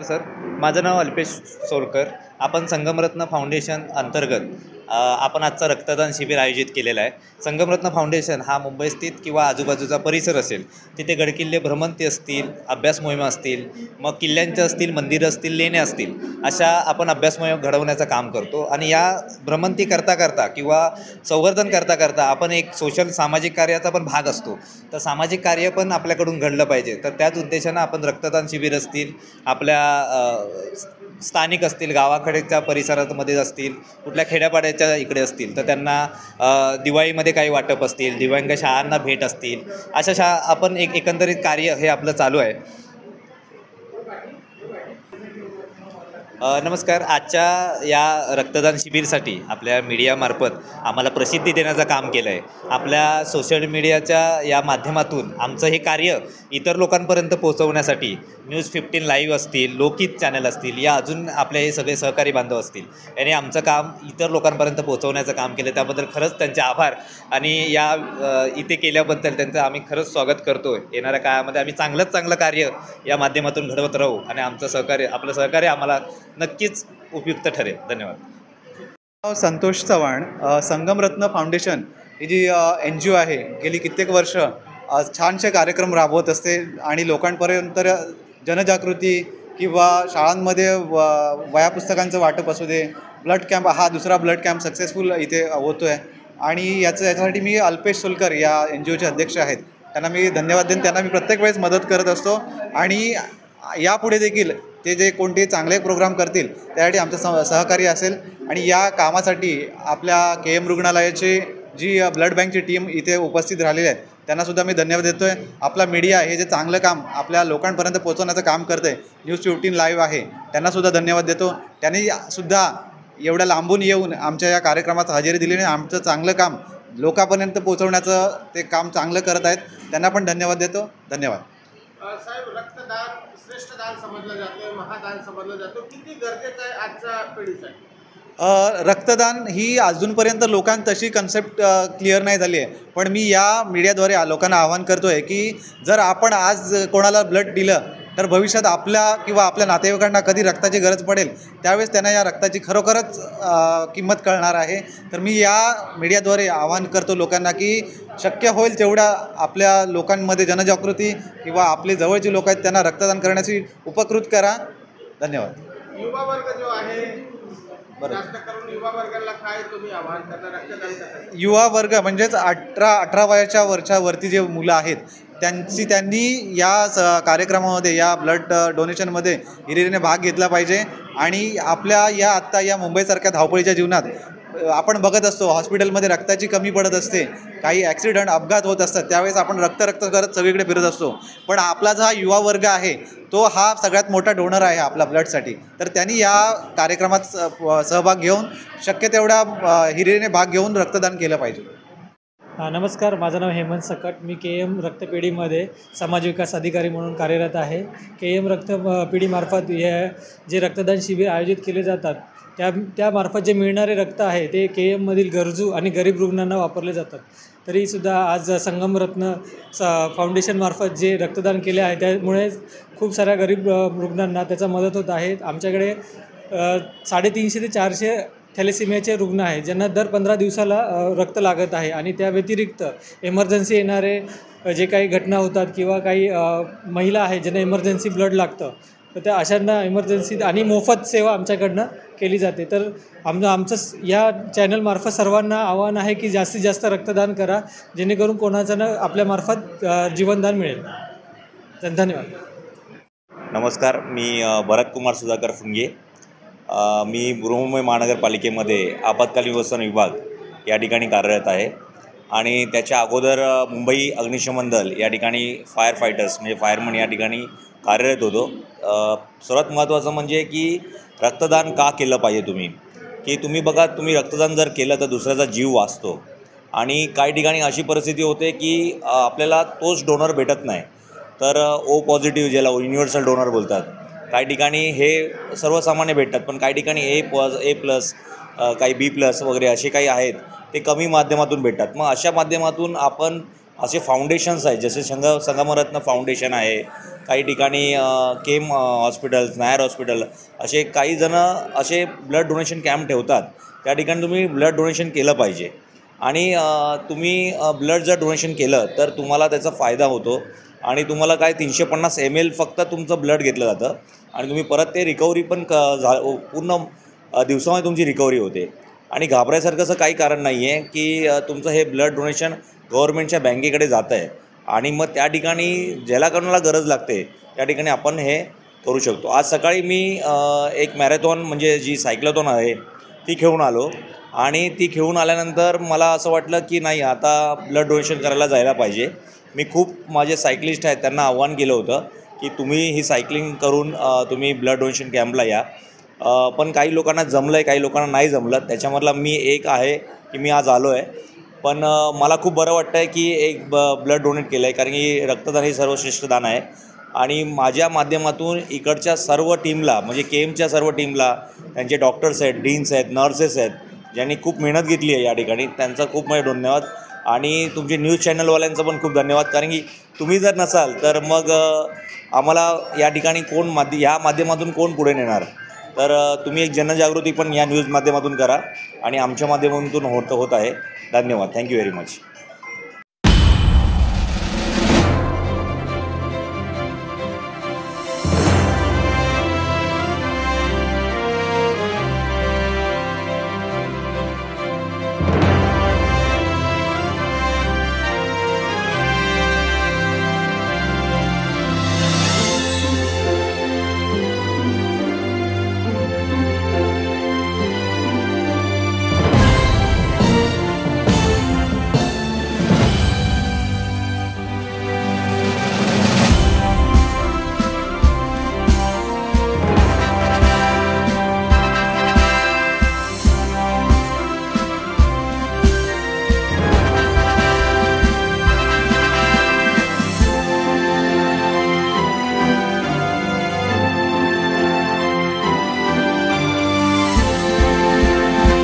Sir. माझं नाव अल्पेश सोलकर. आपण संगमरत्न foundation अंतर्गत आपण आजचा रक्तदान शिबिर आयोजित केलेलं आहे. संगमरत्न फाउंडेशन हा मुंबई स्थित किंवा आजूबाजूचा परिसर असेल तिथे गडकिल्ले भ्रमंती असतील, अभ्यास मोहिमा असतील, मग किल्ल्यांच्या असतील, मंदिरं असतील, लेण्या असतील, अशा आपण अभ्यास मोहीम घडवण्याचं काम करतो. आणि या भ्रमंती करता करता किंवा संवर्धन करता करता आपण एक सोशल सामाजिक कार्याचा पण भाग असतो. तर सामाजिक कार्य पण आपल्याकडून घडलं पाहिजे. तर त्याच उद्देशानं आपण रक्तदान शिबिर असतील, आपल्या स्थानिक असतील, गावाकडेच्या परिसरामध्ये असतील, कुठल्या खेड्यापाड्याच्या इकडे असतील, तर त्यांना दिवाळीमध्ये काही वाटप असतील, दिव्यांग शाळांना भेट असतील, अशा आपण एकंदरीत कार्य हे आपलं चालू आहे. नमस्कार. आजच्या या रक्तदान शिबिरसाठी आपल्या मीडियामार्फत आम्हाला प्रसिद्धी देण्याचं काम केलं आहे. आपल्या सोशल मीडियाच्या या माध्यमातून आमचं हे कार्य इतर लोकांपर्यंत पोहोचवण्यासाठी न्यूज 15 लाईव्ह असतील, लोकहित चॅनल असतील, या अजून आपले हे सगळे सहकारी बांधव असतील, याने आमचं काम इतर लोकांपर्यंत पोहोचवण्याचं काम केलं. त्याबद्दल खरंच त्यांचे आभार. आणि या इथे केल्याबद्दल त्यांचं आम्ही खरंच स्वागत करतो आहे. येणाऱ्या काळामध्ये आम्ही चांगलं कार्य या माध्यमातून घडवत राहू आणि आपलं सहकार्य आम्हाला नक्कीच उपयुक्त ठरेल. धन्यवाद. संतोष चव्हाण. संगमरत्न फाउंडेशन ही जी NGO आहे, गेली कित्येक वर्ष छानसे कार्यक्रम राबवत असते आणि लोकांपर्यंत जनजागृती किंवा शाळांमध्ये वह्या पुस्तकांचं वाटप असू दे, ब्लड कॅम्प, हा दुसरा ब्लड कॅम्प सक्सेसफुल इथे होतो आहे. आणि याच्यासाठी मी अल्पेश सोलकर या NGOचे अध्यक्ष आहेत, त्यांना मी धन्यवाद देईन. त्यांना मी प्रत्येक वेळेस मदत करत असतो आणि यापुढे देखील ते जे कोणते चांगले प्रोग्राम करतील त्यासाठी आमचं सहकार्य असेल. आणि या कामासाठी आपल्या KM रुग्णालयाची जी ब्लड बँकची टीम इथे उपस्थित राहिलेली आहे त्यांनासुद्धा मी धन्यवाद देतो आहे. आपला मीडिया हे जे चांगलं काम आपल्या लोकांपर्यंत पोहोचवण्याचं काम करतं आहे, न्यूज 15 लाईव्ह आहे, त्यांनासुद्धा धन्यवाद देतो. त्यांनीसुद्धा एवढ्या लांबून येऊन आमच्या या कार्यक्रमात हजेरी दिली आणि आमचं चांगलं काम लोकांपर्यंत पोहोचवण्याचं ते काम चांगलं करत आहेत. त्यांना पण धन्यवाद देतो. धन्यवाद. साहेब, रक्तदान श्रेष्ठ दान समजलं जातं, महादान समजलं जातं, किती गरजेचं आहे आजच्या पिढीसाठी? रक्तदान ही अजूनपर्यंत लोकांना तशी कन्सेप्ट क्लिअर नाही झाली आहे. पण मी या मीडियाद्वारे लोकांना आवाहन करतो आहे की जर आपण आज कोणाला ब्लड दिलं तर भविष्यात आपल्या किंवा आपल्या नातेवाईकांना कधी रक्ताची गरज पडेल त्यावेळेस त्यांना या रक्ताची खरोखरच किंमत कळणार आहे. तर मी या मीडियाद्वारे आवाहन करतो लोकांना की शक्य होईल तेवढ्या आपल्या लोकांमध्ये जनजागृती किंवा आपले जवळचे लोक आहेत त्यांना रक्तदान करण्याची उपकृत करा. धन्यवाद. युवा वर्ग जो आहे, जास्त करून युवा वर्गाला काय तुम्ही आवाहन करता रक्तदान करता? युवा वर्ग म्हणजेच 18 वयाच्या वरती जे मुलं आहेत त्यांनी या कार्यक्रमामध्ये, या ब्लड डोनेशनमध्ये हिरिरीने भाग घेतला पाहिजे. आणि आपल्या आत्ता या मुंबईसारख्या धावपळीच्या जीवनात आपण बघत असतो हॉस्पिटलमध्ये रक्ताची कमी पडत असते, काही ॲक्सिडेंट, अपघात होत असतात, त्यावेळेस आपण रक्त करत सगळीकडे फिरत असतो. पण आपला जो हा युवा वर्ग आहे तो हा सगळ्यात मोठा डोनर आहे आपला ब्लडसाठी. तर त्यांनी या कार्यक्रमात सहभाग घेऊन शक्य तेवढ्या हिरिरीने भाग घेऊन रक्तदान केलं पाहिजे. नमस्कार. माझं नाव हेमंत सकट. मी KM रक्तपेढीमध्ये समाज विकास अधिकारी म्हणून कार्यरत आहे. KM रक्तपेढीमार्फत जे रक्तदान शिबिर आयोजित केले जातात त्यामार्फत जे मिळणारे रक्त आहे ते KMमधील गरजू आणि गरीब रुग्णांना वापरले जातात. तरीसुद्धा आज संगमरत्न फाउंडेशनमार्फत जे रक्तदान केले आहे त्यामुळे खूप साऱ्या गरीब रुग्णांना त्याचा मदत होत आहे. आमच्याकडे 350 ते 400 थॅलेसिमियाचे रुग्ण आहेत ज्यांना दर 15 दिवसाला रक्त लागत आहे. आणि त्या व्यतिरिक्त एमर्जन्सी येणारे जे काही घटना होतात किंवा काही महिला आहेत ज्यांना एमर्जन्सी ब्लड लागतं तर त्या अशांना एमर्जन्सी आणि मोफत सेवा आमच्याकडनं केली जाते. तर आमचं या चॅनलमार्फत सर्वांना आवाहन आहे की जास्तीत जास्त रक्तदान करा जेणेकरून कोणाचं आपल्यामार्फत जीवनदान मिळेल. धन्यवाद. नमस्कार. मी भरत कुमार सुधाकर फुंगे. मी बृहन्मुंबई महानगरपालिकेमध्ये आपत्कालीन व्यवस्थापन विभाग या ठिकाणी कार्यरत आहे. आणि त्याच्या अगोदर मुंबई अग्निशमन दल या ठिकाणी फायर फायटर्स म्हणजे फायरमन या ठिकाणी कार्यरत होतो. सर्वात महत्त्वाचं म्हणजे की रक्तदान का केलं पाहिजे की तुम्ही बघा, तुम्ही रक्तदान जर केलं तर दुसऱ्याचा जीव वाचतो. आणि काही ठिकाणी अशी परिस्थिती होते की आपल्याला तोच डोनर भेटत नाही, तर O पॉझिटिव्ह ज्याला युनिव्हर्सल डोनर बोलतात, काही ठिकाणी हे सर्वसामान्य भेटतात, पण काही ठिकाणी A+, काही B+ वगैरे असे काही आहेत ते कमी माध्यमातून भेटतात. मग अशा माध्यमातून आपण असे फाउंडेशन्स आहेत, जसे संगमरत्न फाउंडेशन आहे, काही ठिकाणी केम हॉस्पिटल्स, नायर हॉस्पिटल, असे काही जणं असे ब्लड डोनेशन कॅम्प ठेवतात. त्या ठिकाणी तुम्ही ब्लड डोनेशन केलं पाहिजे. आणि तुम्ही ब्लड जर डोनेशन केलं तर तुम्हाला त्याचा फायदा होतो. आणि तुम्हाला काय 350 ml फक्त तुमचं ब्लड घेतलं जातं आणि तुम्ही परत ते रिकव्हरी पण पूर्ण दिवसामध्ये तुमची रिकव्हरी होते. आणि घाबरायसारखं असं काही कारण नाही आहे की तुमचं हे ब्लड डोनेशन गव्हर्नमेंटच्या बँकेकडे जातं आहे आणि मग त्या ठिकाणी ज्याला कोणाला गरज लागते त्या ठिकाणी आपण हे करू शकतो. आज सकाळी मी एक मॅरेथॉन म्हणजे जी सायक्लॉथॉन आहे ती खेळून आलो आणि ती खेळून आल्यानंतर मला असं वाटलं की नाही, आता ब्लड डोनेशन करायला जायला पाहिजे. मी खूप माझे सायकलिस्ट आहेत त्यांना आव्हान केलं होतं की तुम्ही ही सायकलिंग करून तुम्ही ब्लड डोनेशन कॅम्पला या. पण काही लोकांना जमलं आहे, काही लोकांना नाही जमलं. त्याच्यामधला मी एक आहे की मी आज आलो आहे. पण मला खूप बरं वाटतं आहे की एक ब्लड डोनेट केलं आहे, कारण की रक्तदान हे सर्वश्रेष्ठ दान आहे. आणि माझ्या माध्यमातून इकडच्या सर्व टीमला, म्हणजे KMच्या सर्व टीमला, त्यांचे डॉक्टर्स आहेत, डीन्स आहेत, नर्सेस आहेत, ज्यांनी खूप मेहनत घेतली आहे या ठिकाणी, त्यांचा खूप माझे धन्यवाद. आणि तुमचे न्यूज चॅनलवाल्यांचं पण खूप धन्यवाद, कारण की तुम्ही जर नसाल तर मग आम्हाला या ठिकाणी ह्या माध्यमातून कोण पुढे नेणार. तर तुम्ही एक जनजागृती पण या न्यूज माध्यमातून करा आणि आमच्या माध्यमातून होत आहे. धन्यवाद. Thank you very much.